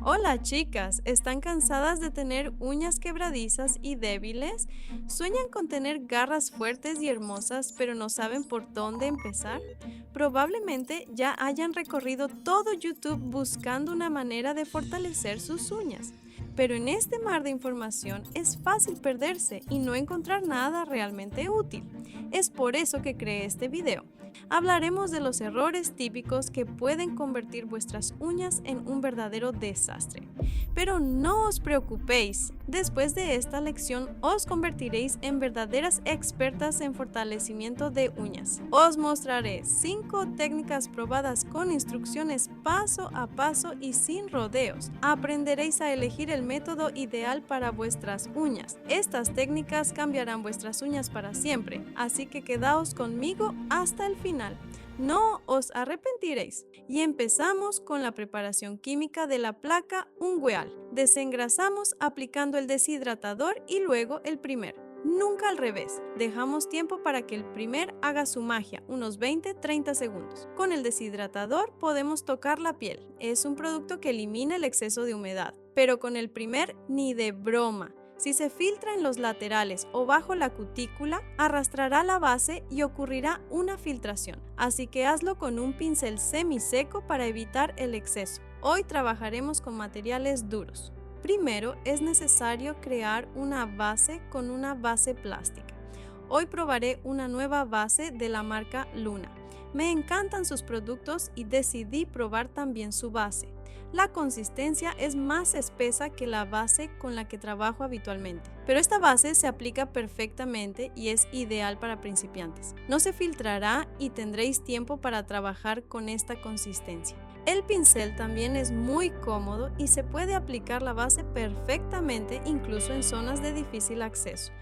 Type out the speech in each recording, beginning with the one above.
Hola chicas, ¿están cansadas de tener uñas quebradizas y débiles? ¿Sueñan con tener garras fuertes y hermosas pero no saben por dónde empezar? Probablemente ya hayan recorrido todo YouTube buscando una manera de fortalecer sus uñas. Pero en este mar de información es fácil perderse y no encontrar nada realmente útil. Es por eso que creé este video. Hablaremos de los errores típicos que pueden convertir vuestras uñas en un verdadero desastre. Pero no os preocupéis, después de esta lección os convertiréis en verdaderas expertas en fortalecimiento de uñas. Os mostraré 5 técnicas probadas con instrucciones paso a paso y sin rodeos. Aprenderéis a elegir el método ideal para vuestras uñas. Estas técnicas cambiarán vuestras uñas para siempre, así que quedaos conmigo hasta el final. No os arrepentiréis. Y empezamos con la preparación química de la placa ungueal. Desengrasamos aplicando el deshidratador y luego el primer. Nunca al revés. Dejamos tiempo para que el primer haga su magia, unos 20-30 segundos. Con el deshidratador podemos tocar la piel. Es un producto que elimina el exceso de humedad. Pero con el primer, ni de broma. Si se filtra en los laterales o bajo la cutícula, arrastrará la base y ocurrirá una filtración. Así que hazlo con un pincel semiseco para evitar el exceso. Hoy trabajaremos con materiales duros. Primero es necesario crear una base con una base plástica. Hoy probaré una nueva base de la marca Luna. Me encantan sus productos y decidí probar también su base. La consistencia es más espesa que la base con la que trabajo habitualmente, pero esta base se aplica perfectamente y es ideal para principiantes. No se filtrará y tendréis tiempo para trabajar con esta consistencia. El pincel también es muy cómodo y se puede aplicar la base perfectamente incluso en zonas de difícil acceso.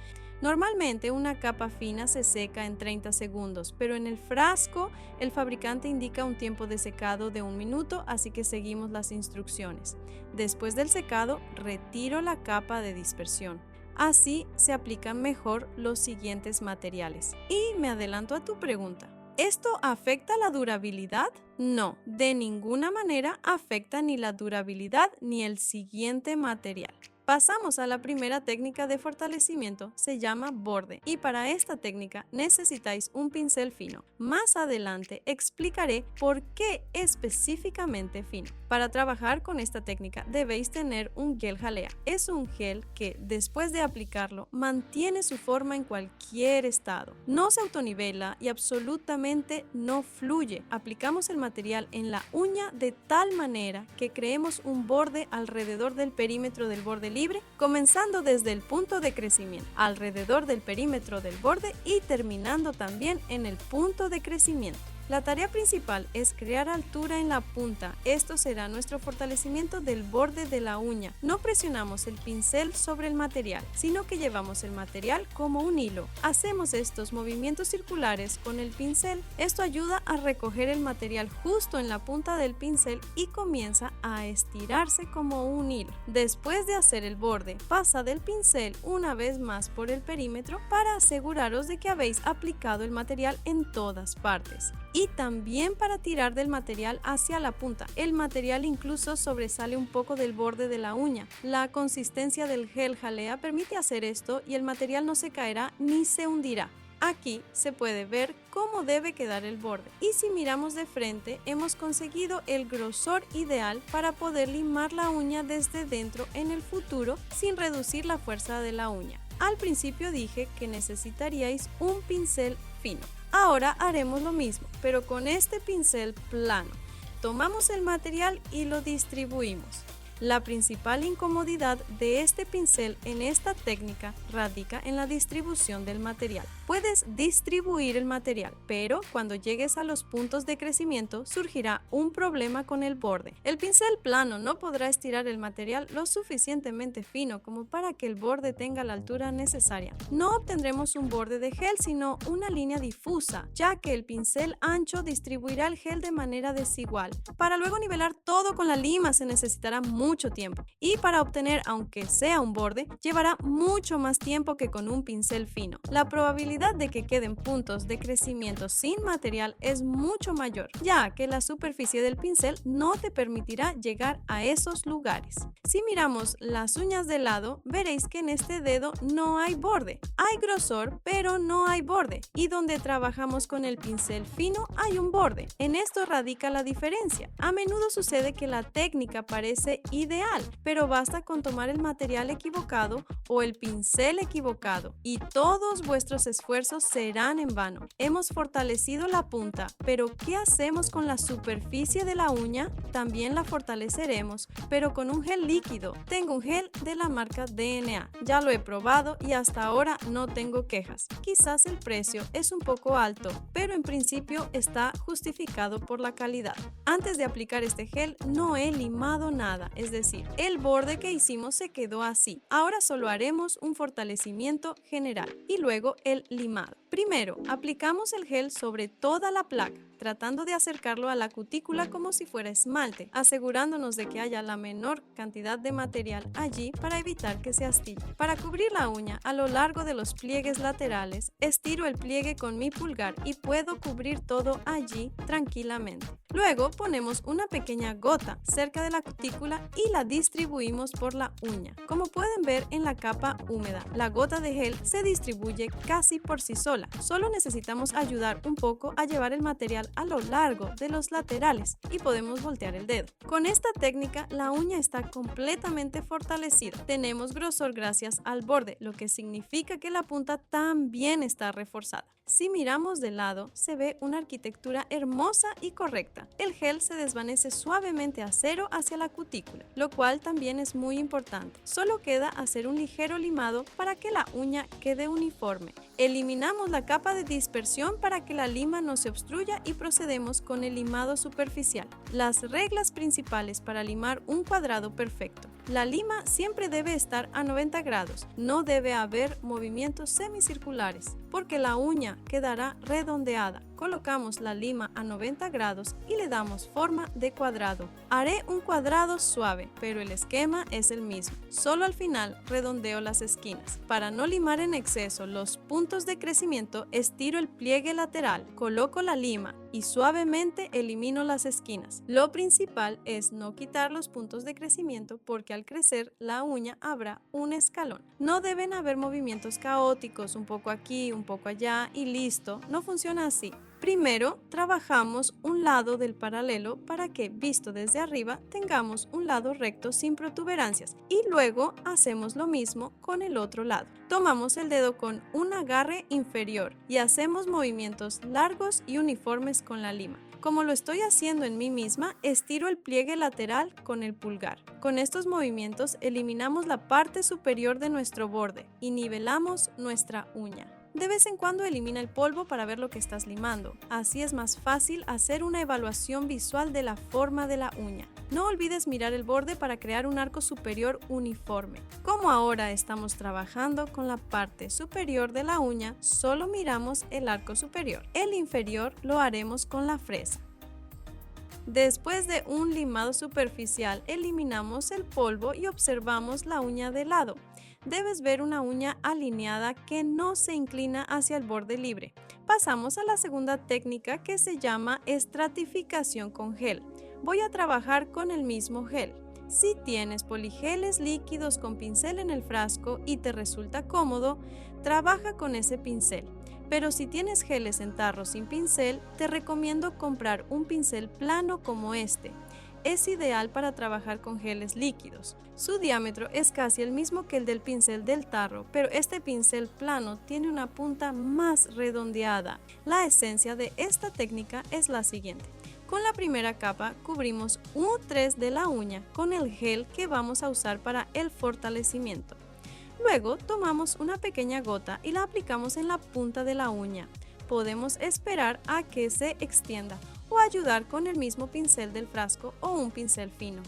Normalmente una capa fina se seca en 30 segundos, pero en el frasco el fabricante indica un tiempo de secado de 1 minuto, así que seguimos las instrucciones. Después del secado, retiro la capa de dispersión. Así se aplican mejor los siguientes materiales. Y me adelanto a tu pregunta. ¿Esto afecta la durabilidad? No, de ninguna manera afecta ni la durabilidad ni el siguiente material. Pasamos a la primera técnica de fortalecimiento, se llama borde, y para esta técnica necesitáis un pincel fino. Más adelante explicaré por qué específicamente fino. Para trabajar con esta técnica debéis tener un gel jalea. Es un gel que después de aplicarlo mantiene su forma en cualquier estado. No se autonivela y absolutamente no fluye. Aplicamos el material en la uña de tal manera que creemos un borde alrededor del perímetro del borde libre, comenzando desde el punto de crecimiento, alrededor del perímetro del borde y terminando también en el punto de crecimiento. La tarea principal es crear altura en la punta. Esto será nuestro fortalecimiento del borde de la uña. No presionamos el pincel sobre el material, sino que llevamos el material como un hilo. Hacemos estos movimientos circulares con el pincel. Esto ayuda a recoger el material justo en la punta del pincel y comienza a estirarse como un hilo. Después de hacer el borde, pasa del pincel una vez más por el perímetro para aseguraros de que habéis aplicado el material en todas partes. Y también para tirar del material hacia la punta. El material incluso sobresale un poco del borde de la uña. La consistencia del gel jalea permite hacer esto y el material no se caerá ni se hundirá. Aquí se puede ver cómo debe quedar el borde. Y si miramos de frente, hemos conseguido el grosor ideal para poder limar la uña desde dentro en el futuro sin reducir la fuerza de la uña. Al principio dije que necesitaríais un pincel fino. Ahora haremos lo mismo, pero con este pincel plano. Tomamos el material y lo distribuimos. La principal incomodidad de este pincel en esta técnica radica en la distribución del material. Puedes distribuir el material, pero cuando llegues a los puntos de crecimiento surgirá un problema con el borde. El pincel plano no podrá estirar el material lo suficientemente fino como para que el borde tenga la altura necesaria. No obtendremos un borde de gel, sino una línea difusa, ya que el pincel ancho distribuirá el gel de manera desigual. Para luego nivelar todo con la lima se necesitará mucho mucho tiempo. Y para obtener, aunque sea un borde, llevará mucho más tiempo que con un pincel fino. La probabilidad de que queden puntos de crecimiento sin material es mucho mayor, ya que la superficie del pincel no te permitirá llegar a esos lugares. Si miramos las uñas de lado, veréis que en este dedo no hay borde. Hay grosor, pero no hay borde. Y donde trabajamos con el pincel fino hay un borde. En esto radica la diferencia. A menudo sucede que la técnica parece ideal, pero basta con tomar el material equivocado o el pincel equivocado y todos vuestros esfuerzos serán en vano. Hemos fortalecido la punta, pero ¿qué hacemos con la superficie de la uña? También la fortaleceremos, pero con un gel líquido. Tengo un gel de la marca DNA. Ya lo he probado y hasta ahora no tengo quejas. Quizás el precio es un poco alto, pero en principio está justificado por la calidad. Antes de aplicar este gel no he limado nada, es decir, el borde que hicimos se quedó así. Ahora solo haremos un fortalecimiento general y luego el limado. Primero, aplicamos el gel sobre toda la placa, tratando de acercarlo a la cutícula como si fuera esmalte, asegurándonos de que haya la menor cantidad de material allí para evitar que se astille. Para cubrir la uña a lo largo de los pliegues laterales, estiro el pliegue con mi pulgar y puedo cubrir todo allí tranquilamente. Luego ponemos una pequeña gota cerca de la cutícula y la distribuimos por la uña. Como pueden ver en la capa húmeda, la gota de gel se distribuye casi por sí sola. Solo necesitamos ayudar un poco a llevar el material a lo largo de los laterales y podemos voltear el dedo. Con esta técnica la uña está completamente fortalecida. Tenemos grosor gracias al borde, lo que significa que la punta también está reforzada. Si miramos de lado, se ve una arquitectura hermosa y correcta. El gel se desvanece suavemente a cero hacia la cutícula, lo cual también es muy importante. Solo queda hacer un ligero limado para que la uña quede uniforme. Eliminamos la capa de dispersión para que la lima no se obstruya y procedemos con el limado superficial. Las reglas principales para limar un cuadrado perfecto. La lima siempre debe estar a 90 grados. No debe haber movimientos semicirculares, porque la uña quedará redondeada. Colocamos la lima a 90 grados y le damos forma de cuadrado. Haré un cuadrado suave, pero el esquema es el mismo. Solo al final redondeo las esquinas. Para no limar en exceso los puntos de crecimiento, estiro el pliegue lateral, coloco la lima y suavemente elimino las esquinas. Lo principal es no quitar los puntos de crecimiento porque al crecer la uña habrá un escalón. No deben haber movimientos caóticos, un poco aquí, un poco allá y listo. No funciona así. Primero, trabajamos un lado del paralelo para que, visto desde arriba, tengamos un lado recto sin protuberancias y luego hacemos lo mismo con el otro lado. Tomamos el dedo con un agarre inferior y hacemos movimientos largos y uniformes con la lima. Como lo estoy haciendo en mí misma, estiro el pliegue lateral con el pulgar. Con estos movimientos eliminamos la parte superior de nuestro borde y nivelamos nuestra uña. De vez en cuando elimina el polvo para ver lo que estás limando. Así es más fácil hacer una evaluación visual de la forma de la uña. No olvides mirar el borde para crear un arco superior uniforme. Como ahora estamos trabajando con la parte superior de la uña, solo miramos el arco superior. El inferior lo haremos con la fresa. Después de un limado superficial, eliminamos el polvo y observamos la uña de lado. Debes ver una uña alineada que no se inclina hacia el borde libre. Pasamos a la segunda técnica que se llama estratificación con gel. Voy a trabajar con el mismo gel. Si tienes poligeles líquidos con pincel en el frasco y te resulta cómodo, trabaja con ese pincel. Pero si tienes geles en tarro sin pincel, te recomiendo comprar un pincel plano como este. Es ideal para trabajar con geles líquidos. Su diámetro es casi el mismo que el del pincel del tarro, pero este pincel plano tiene una punta más redondeada. La esencia de esta técnica es la siguiente. Con la primera capa cubrimos un 3 de la uña con el gel que vamos a usar para el fortalecimiento. Luego tomamos una pequeña gota y la aplicamos en la punta de la uña. Podemos esperar a que se extienda o ayudar con el mismo pincel del frasco o un pincel fino.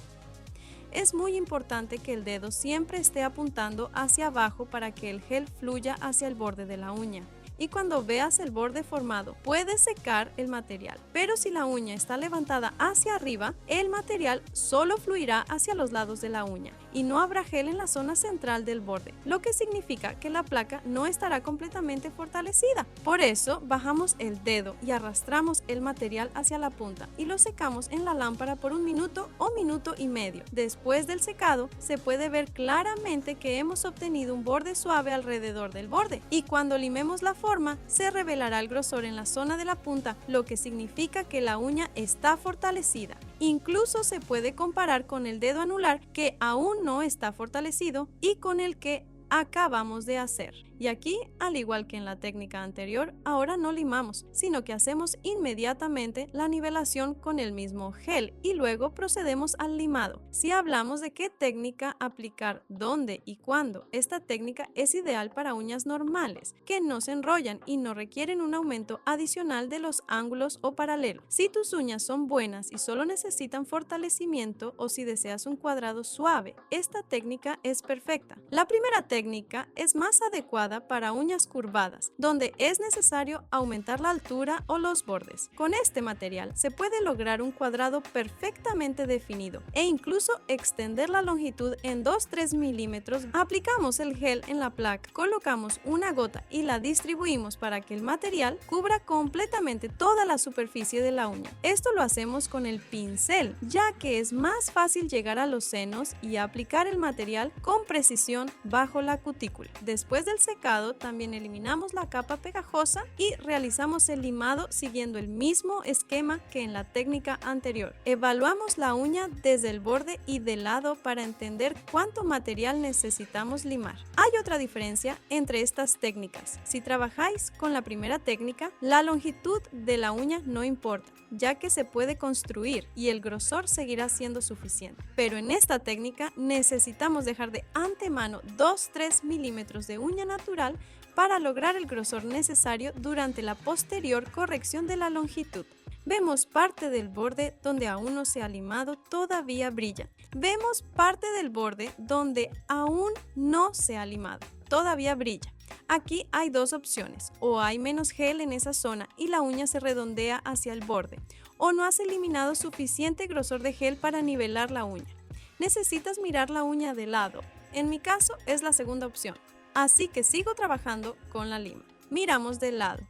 Es muy importante que el dedo siempre esté apuntando hacia abajo para que el gel fluya hacia el borde de la uña. y cuando veas el borde formado, puedes secar el material. Pero si la uña está levantada hacia arriba, el material solo fluirá hacia los lados de la uña y no habrá gel en la zona central del borde, lo que significa que la placa no estará completamente fortalecida. Por eso, bajamos el dedo y arrastramos el material hacia la punta y lo secamos en la lámpara por 1 minuto o minuto y medio. Después del secado, se puede ver claramente que hemos obtenido un borde suave alrededor del borde, y cuando limemos la forma, se revelará el grosor en la zona de la punta, lo que significa que la uña está fortalecida. Incluso se puede comparar con el dedo anular, que aún no está fortalecido, y con el que acabamos de hacer. Y aquí, al igual que en la técnica anterior, ahora no limamos, sino que hacemos inmediatamente la nivelación con el mismo gel y luego procedemos al limado. Si hablamos de qué técnica aplicar, dónde y cuándo, esta técnica es ideal para uñas normales, que no se enrollan y no requieren un aumento adicional de los ángulos o paralelos. Si tus uñas son buenas y solo necesitan fortalecimiento, o si deseas un cuadrado suave, esta técnica es perfecta. La primera técnica es más adecuada para uñas curvadas, donde es necesario aumentar la altura o los bordes. Con este material se puede lograr un cuadrado perfectamente definido e incluso extender la longitud en 2-3 milímetros. Aplicamos el gel en la placa, colocamos una gota y la distribuimos para que el material cubra completamente toda la superficie de la uña. Esto lo hacemos con el pincel, ya que es más fácil llegar a los senos y aplicar el material con precisión bajo la cutícula. Después del secado, también eliminamos la capa pegajosa y realizamos el limado siguiendo el mismo esquema que en la técnica anterior. Evaluamos la uña desde el borde y de lado para entender cuánto material necesitamos limar. Hay otra diferencia entre estas técnicas. Si trabajáis con la primera técnica, la longitud de la uña no importa, ya que se puede construir y el grosor seguirá siendo suficiente. Pero en esta técnica necesitamos dejar de antemano 2-3 milímetros de uña natural para lograr el grosor necesario durante la posterior corrección de la longitud. Vemos parte del borde donde aún no se ha limado, todavía brilla. Vemos parte del borde donde aún no se ha limado, todavía brilla. Aquí hay dos opciones: o hay menos gel en esa zona y la uña se redondea hacia el borde, o no has eliminado suficiente grosor de gel para nivelar la uña. Necesitas mirar la uña de lado. En mi caso es la segunda opción, así que sigo trabajando con la lima. Miramos de lado.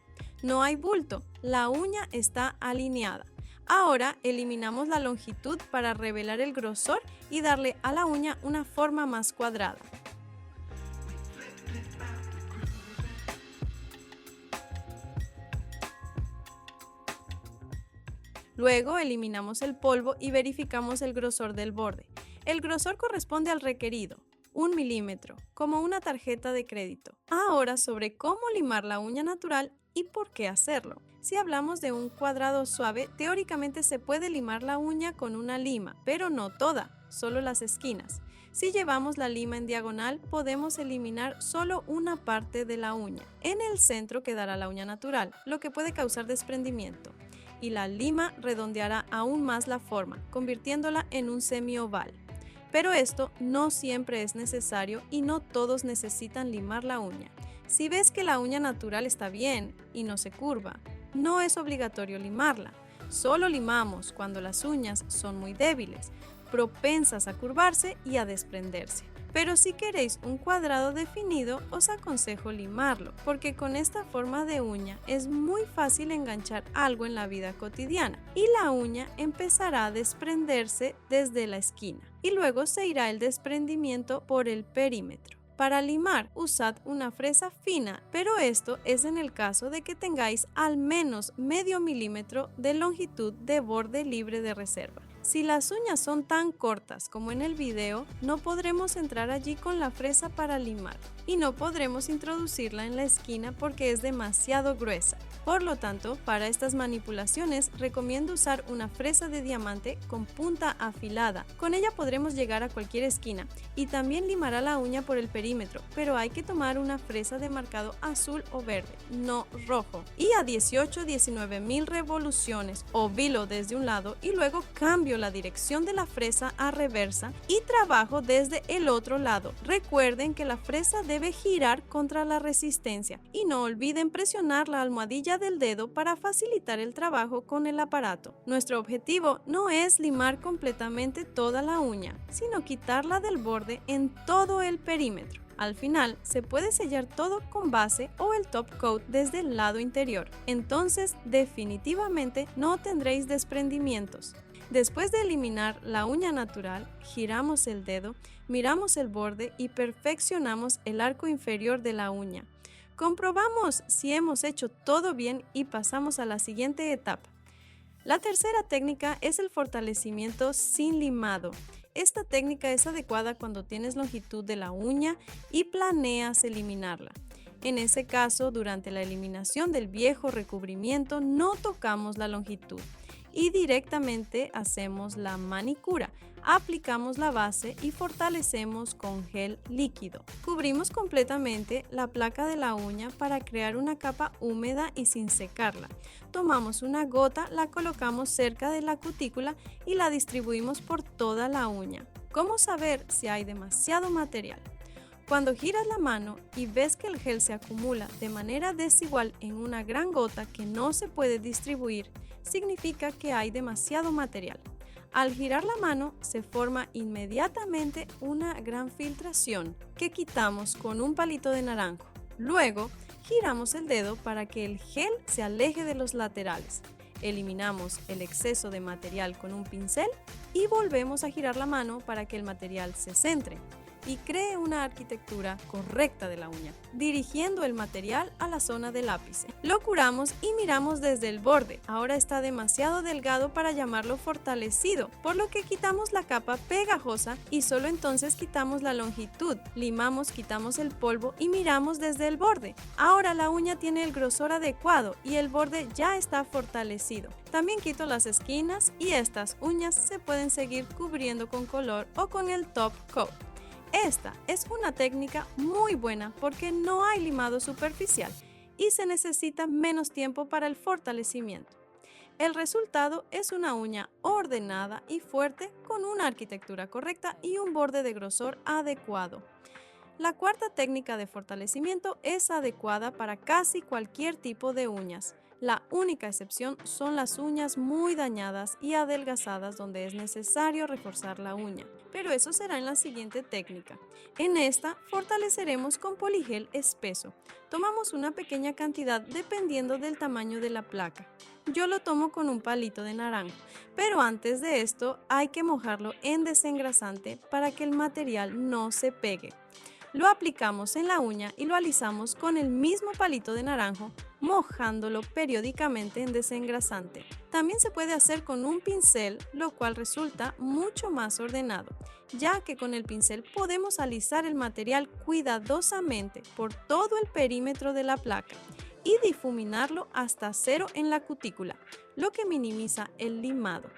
No hay bulto, la uña está alineada. Ahora eliminamos la longitud para revelar el grosor y darle a la uña una forma más cuadrada. Luego eliminamos el polvo y verificamos el grosor del borde. El grosor corresponde al requerido, 1 milímetro, como una tarjeta de crédito. Ahora sobre cómo limar la uña natural y por qué hacerlo. Si hablamos de un cuadrado suave, teóricamente se puede limar la uña con una lima, pero no toda, solo las esquinas. Si llevamos la lima en diagonal, podemos eliminar solo una parte de la uña. En el centro quedará la uña natural, lo que puede causar desprendimiento, y la lima redondeará aún más la forma, convirtiéndola en un semioval. Pero esto no siempre es necesario y no todos necesitan limar la uña. Si ves que la uña natural está bien y no se curva, no es obligatorio limarla. Solo limamos cuando las uñas son muy débiles, propensas a curvarse y a desprenderse. Pero si queréis un cuadrado definido, os aconsejo limarlo, porque con esta forma de uña es muy fácil enganchar algo en la vida cotidiana y la uña empezará a desprenderse desde la esquina y luego se irá el desprendimiento por el perímetro. Para limar, usad una fresa fina, pero esto es en el caso de que tengáis al menos medio milímetro de longitud de borde libre de reserva. Si las uñas son tan cortas como en el video, no podremos entrar allí con la fresa para limar y no podremos introducirla en la esquina porque es demasiado gruesa. Por lo tanto, para estas manipulaciones recomiendo usar una fresa de diamante con punta afilada. Con ella podremos llegar a cualquier esquina y también limará la uña por el perímetro, pero hay que tomar una fresa de marcado azul o verde, no rojo. Y a 18-19 mil revoluciones ovilo desde un lado y luego cambio la dirección de la fresa a reversa y trabajo desde el otro lado. Recuerden que la fresa debe girar contra la resistencia y no olviden presionar la almohadilla del dedo para facilitar el trabajo con el aparato. Nuestro objetivo no es limar completamente toda la uña, sino quitarla del borde en todo el perímetro. Al final, se puede sellar todo con base o el top coat desde el lado interior. Entonces, definitivamente no tendréis desprendimientos. Después de eliminar la uña natural, giramos el dedo, miramos el borde y perfeccionamos el arco inferior de la uña. Comprobamos si hemos hecho todo bien y pasamos a la siguiente etapa. La tercera técnica es el fortalecimiento sin limado. Esta técnica es adecuada cuando tienes longitud de la uña y planeas eliminarla. En ese caso, durante la eliminación del viejo recubrimiento no tocamos la longitud y directamente hacemos la manicura. Aplicamos la base y fortalecemos con gel líquido. Cubrimos completamente la placa de la uña para crear una capa húmeda y sin secarla. Tomamos una gota, la colocamos cerca de la cutícula y la distribuimos por toda la uña. ¿Cómo saber si hay demasiado material? Cuando giras la mano y ves que el gel se acumula de manera desigual en una gran gota que no se puede distribuir, significa que hay demasiado material. Al girar la mano se forma inmediatamente una gran filtración que quitamos con un palito de naranjo. Luego, giramos el dedo para que el gel se aleje de los laterales. Eliminamos el exceso de material con un pincel y volvemos a girar la mano para que el material se centre y cree una arquitectura correcta de la uña, dirigiendo el material a la zona del ápice. Lo curamos y miramos desde el borde. Ahora está demasiado delgado para llamarlo fortalecido, por lo que quitamos la capa pegajosa y solo entonces quitamos la longitud. Limamos, quitamos el polvo y miramos desde el borde. Ahora la uña tiene el grosor adecuado y el borde ya está fortalecido. También quito las esquinas y estas uñas se pueden seguir cubriendo con color o con el top coat. Esta es una técnica muy buena porque no hay limado superficial y se necesita menos tiempo para el fortalecimiento. El resultado es una uña ordenada y fuerte con una arquitectura correcta y un borde de grosor adecuado. La cuarta técnica de fortalecimiento es adecuada para casi cualquier tipo de uñas. La única excepción son las uñas muy dañadas y adelgazadas donde es necesario reforzar la uña, pero eso será en la siguiente técnica. En esta fortaleceremos con poligel espeso. Tomamos una pequeña cantidad dependiendo del tamaño de la placa. Yo lo tomo con un palito de naranjo, pero antes de esto hay que mojarlo en desengrasante para que el material no se pegue. Lo aplicamos en la uña y lo alisamos con el mismo palito de naranjo, mojándolo periódicamente en desengrasante. También se puede hacer con un pincel, lo cual resulta mucho más ordenado, ya que con el pincel podemos alisar el material cuidadosamente por todo el perímetro de la placa y difuminarlo hasta cero en la cutícula, lo que minimiza el limado.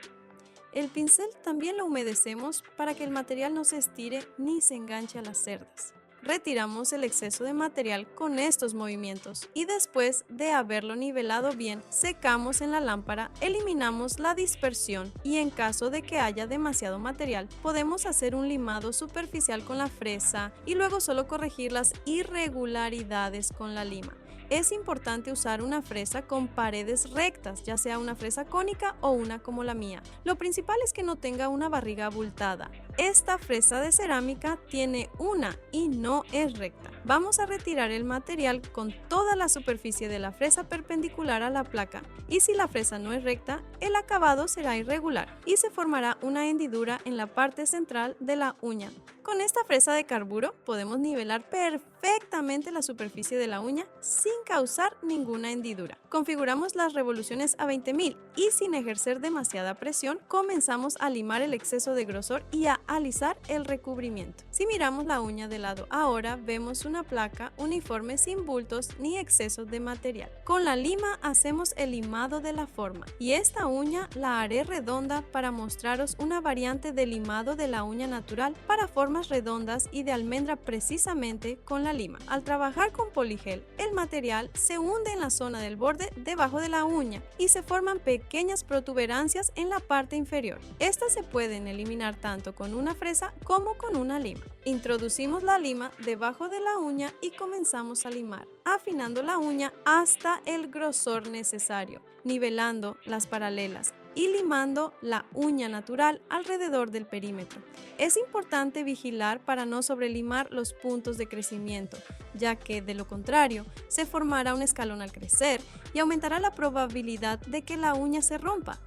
El pincel también lo humedecemos para que el material no se estire ni se enganche a las cerdas. Retiramos el exceso de material con estos movimientos y después de haberlo nivelado bien, secamos en la lámpara, eliminamos la dispersión y en caso de que haya demasiado material, podemos hacer un limado superficial con la fresa y luego solo corregir las irregularidades con la lima. Es importante usar una fresa con paredes rectas, ya sea una fresa cónica o una como la mía. Lo principal es que no tenga una barriga abultada. Esta fresa de cerámica tiene una y no es recta. Vamos a retirar el material con toda la superficie de la fresa perpendicular a la placa y si la fresa no es recta, el acabado será irregular y se formará una hendidura en la parte central de la uña. Con esta fresa de carburo podemos nivelar perfectamente la superficie de la uña sin causar ninguna hendidura. Configuramos las revoluciones a 20.000 y sin ejercer demasiada presión comenzamos a limar el exceso de grosor y a alisar el recubrimiento. Si miramos la uña de lado ahora, vemos una placa uniforme sin bultos ni excesos de material. Con la lima hacemos el limado de la forma y esta uña la haré redonda para mostraros una variante de limado de la uña natural para formas redondas y de almendra precisamente con la lima. Al trabajar con poligel, el material se hunde en la zona del borde debajo de la uña y se forman pequeñas protuberancias en la parte inferior. Estas se pueden eliminar tanto con una fresa como con una lima. Introducimos la lima debajo de la uña y comenzamos a limar, afinando la uña hasta el grosor necesario, nivelando las paralelas y limando la uña natural alrededor del perímetro. Es importante vigilar para no sobrelimar los puntos de crecimiento, ya que de lo contrario se formará un escalón al crecer y aumentará la probabilidad de que la uña se rompa.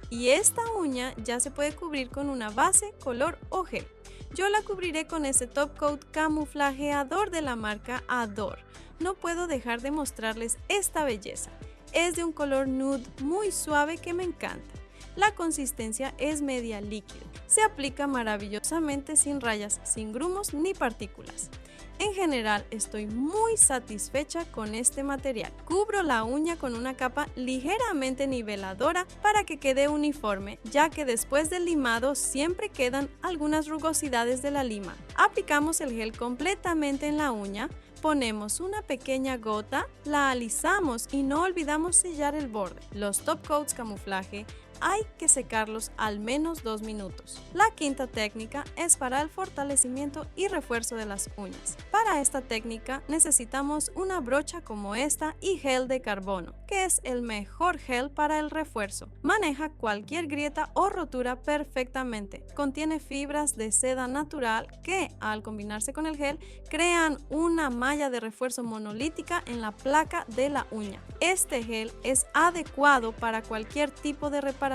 Y esta uña ya se puede cubrir con una base, color o gel. Yo la cubriré con este top coat camuflajeador de la marca Adore. No puedo dejar de mostrarles esta belleza. Es de un color nude muy suave que me encanta. La consistencia es media líquida. Se aplica maravillosamente sin rayas, sin grumos ni partículas. En general estoy muy satisfecha con este material. Cubro la uña con una capa ligeramente niveladora para que quede uniforme, ya que después del limado siempre quedan algunas rugosidades de la lima. Aplicamos el gel completamente en la uña, ponemos una pequeña gota, la alisamos y no olvidamos sellar el borde. Los top coats camuflaje hay que secarlos al menos 2 minutos. La quinta técnica es para el fortalecimiento y refuerzo de las uñas. Para esta técnica necesitamos una brocha como esta y gel de carbono, que es el mejor gel para el refuerzo. Maneja cualquier grieta o rotura perfectamente. Contiene fibras de seda natural que, al combinarse con el gel, crean una malla de refuerzo monolítica en la placa de la uña. Este gel es adecuado para cualquier tipo de reparación,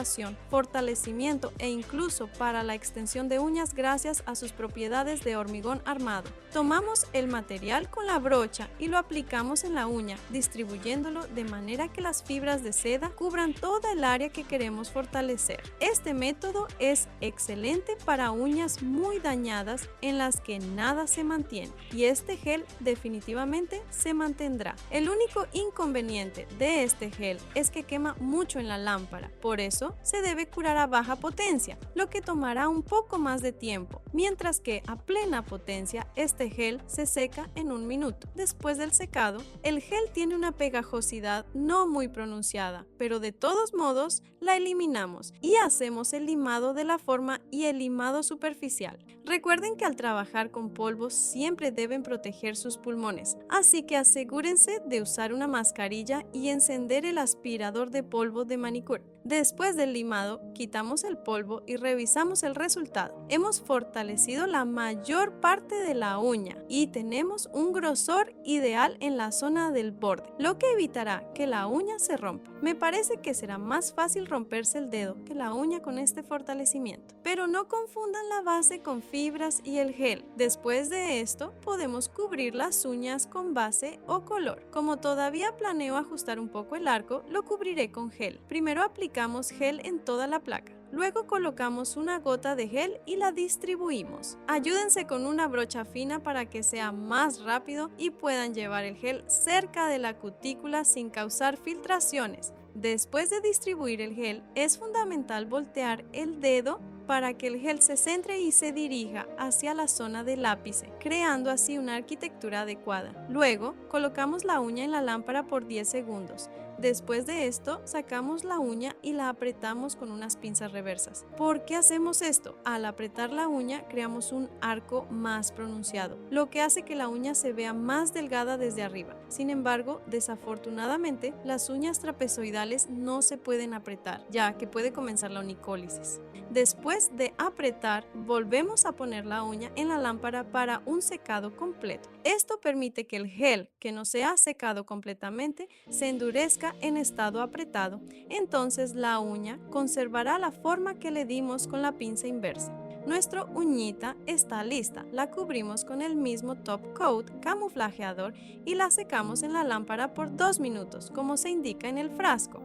fortalecimiento e incluso para la extensión de uñas gracias a sus propiedades de hormigón armado. Tomamos el material con la brocha y lo aplicamos en la uña, distribuyéndolo de manera que las fibras de seda cubran toda el área que queremos fortalecer. Este método es excelente para uñas muy dañadas en las que nada se mantiene y este gel definitivamente se mantendrá. El único inconveniente de este gel es que quema mucho en la lámpara, por eso se debe curar a baja potencia, lo que tomará un poco más de tiempo, mientras que a plena potencia este gel se seca en 1 minuto. Después del secado, el gel tiene una pegajosidad no muy pronunciada, pero de todos modos la eliminamos y hacemos el limado de la forma y el limado superficial. Recuerden que al trabajar con polvo siempre deben proteger sus pulmones, así que asegúrense de usar una mascarilla y encender el aspirador de polvo de manicure. Después del limado, quitamos el polvo y revisamos el resultado. Hemos fortalecido la mayor parte de la uña y tenemos un grosor ideal en la zona del borde, lo que evitará que la uña se rompa. Me parece que será más fácil romperse el dedo que la uña con este fortalecimiento. Pero no confundan la base con fibras y el gel. Después de esto, podemos cubrir las uñas con base o color. Como todavía planeo ajustar un poco el arco, lo cubriré con gel. Primero aplicamos gel en toda la placa. Luego colocamos una gota de gel y la distribuimos. Ayúdense con una brocha fina para que sea más rápido y puedan llevar el gel cerca de la cutícula sin causar filtraciones. Después de distribuir el gel, es fundamental voltear el dedo para que el gel se centre y se dirija hacia la zona del ápice, creando así una arquitectura adecuada. Luego, colocamos la uña en la lámpara por 10 segundos. Después de esto, sacamos la uña y la apretamos con unas pinzas reversas. ¿Por qué hacemos esto? Al apretar la uña, creamos un arco más pronunciado, lo que hace que la uña se vea más delgada desde arriba. Sin embargo, desafortunadamente, las uñas trapezoidales no se pueden apretar, ya que puede comenzar la onicólisis. Después de apretar, volvemos a poner la uña en la lámpara para un secado completo. Esto permite que el gel, que no se ha secado completamente, se endurezca en estado apretado. Entonces la uña conservará la forma que le dimos con la pinza inversa. Nuestra uñita está lista. La cubrimos con el mismo top coat camuflajeador y la secamos en la lámpara por 2 minutos, como se indica en el frasco.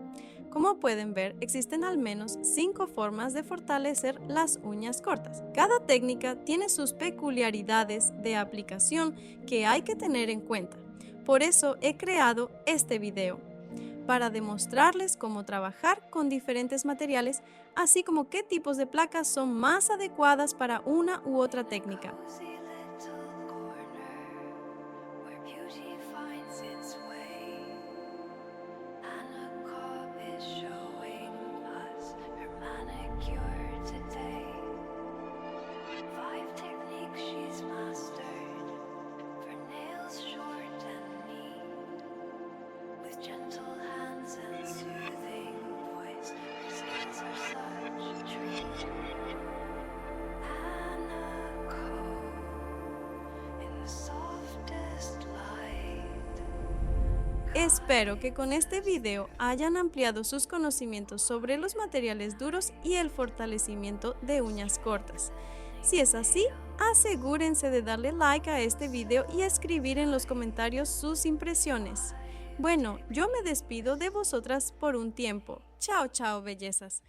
Como pueden ver, existen al menos 5 formas de fortalecer las uñas cortas. Cada técnica tiene sus peculiaridades de aplicación que hay que tener en cuenta. Por eso he creado este video, para demostrarles cómo trabajar con diferentes materiales, así como qué tipos de placas son más adecuadas para una u otra técnica. Cozy little corner where beauty finds its way. Anna Cobb is showing us her manicure today. 5 techniques she's mastered for nails short and neat. With gentle hands and soothing voice, her skills are such a treat. Anna Cobb in the softest light. Espero que con este video hayan ampliado sus conocimientos sobre los materiales duros y el fortalecimiento de uñas cortas. Si es así, asegúrense de darle like a este video y escribir en los comentarios sus impresiones. Bueno, yo me despido de vosotras por un tiempo. Chao, chao, bellezas.